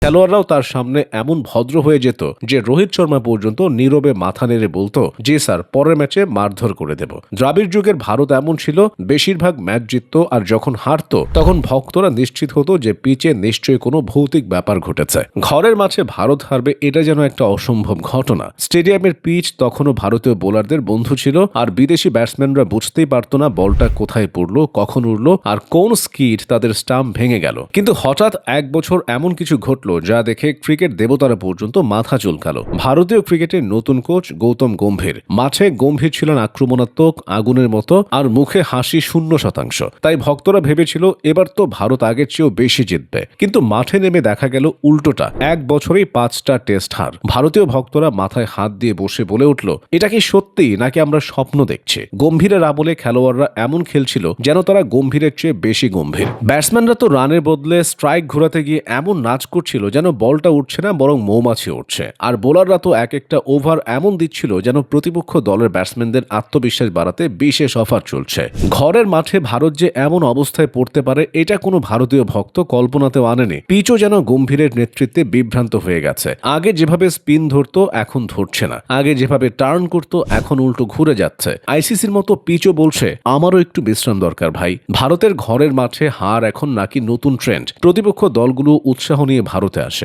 খেলোয়াড়রাও তার সামনে এমন ভদ্র হয়ে যেত যে রোহিত শর্মা পর্যন্ত নীরবে মাথা নেড়ে বলতো, জি স্যার, পরের ম্যাচে মারধর করে দেব। দ্রাবিড় যুগের ভারত এমন ছিল, বেশিরভাগ ম্যাচ জিতত, আর যখন হারতো তখন ভক্তরা নিশ্চিত হতো যে পিচে নিশ্চয়ই কোনো ভৌতিক ব্যাপার ঘটেছে। ঘরের মাঠে ভারত হারবে এটা যেন একটা অসম্ভব ঘটনা। স্টেডিয়ামের পিচ তখনও ভারতীয় বোলারদের বন্ধু ছিল, আর বিদেশি ব্যাটসম্যানরা বুঝতেই পারত না বলটা কোথায় পড়লো, কখন উড়লো, আর কোন স্কিড তাদের স্টাম্প ভেঙে গেল। কিন্তু হঠাৎ এক বছর এমন কিছু ঘটল যা দেখে ক্রিকেট দেবতারা পর্যন্ত মাথা চুলকালো। ভারতীয় ক্রিকেটের নতুন কোচ গৌতম গম্ভীর। মাঠে গম্ভীর ছিলেন আক্রমণাত্মক, আগুনের মতো, আর মুখে হাসি 0%। তাই ভক্তরা ভেবেছিল এবার তো ভারত আগের চেয়েও বেশি জিতবে। কিন্তু মাঠে নেমে দেখা গেল উল্টোটা। এক বছরেই 5টা টেস্ট হার। ভারতীয় ভক্তরা মাথায় হাত দিয়ে বসে বলে উঠল, এটা কি সত্যি নাকি আমরা স্বপ্ন দেখছি? গম্ভীরের আমলে খেলোয়াড়রা এমন খেলছিল যেন তারা গম্ভীরের চেয়ে বেশি গম্ভীর। ব্যাটসম্যানরা তো রানের বদলে স্ট্রাইক ঘোরাতে গিয়ে এমন নাচ করছিল যেন বলটা উঠছে না বরং মৌমাছি উঠছে। আর বোলাররা তো এক একটা ওভার এমন দিচ্ছিল যেন প্রতিপক্ষ দলের ব্যাটসম্যানদের আত্মবিশ্বাস বাড়াতে বিশেষ অফার চলছে। ঘরের মাঠে ভারত যে এমন অবস্থায় পড়তে পারে এটা কোনো ভারতীয় ভক্ত কল্পনাতেও আনেনি। পিচও যেন গম্ভীরের নেতৃত্বে বিভ্রান্ত হয়ে গেছে। আগে যেভাবে স্পিন ধরতো এখন ধরছে না, আগে যেভাবে টার্ন করতো এখন উল্টো ঘুরে যাচ্ছে। আইসিসির মতো পিচও বলছে, আমারও একটু বিশ্রাম দরকার ভাই। ভারতের ঘরের মাঠে হার এখন নাকি নতুন ট্রেন্ড। প্রতিপক্ষ দলগুলো উৎসাহ নিয়ে ভারতে আসে।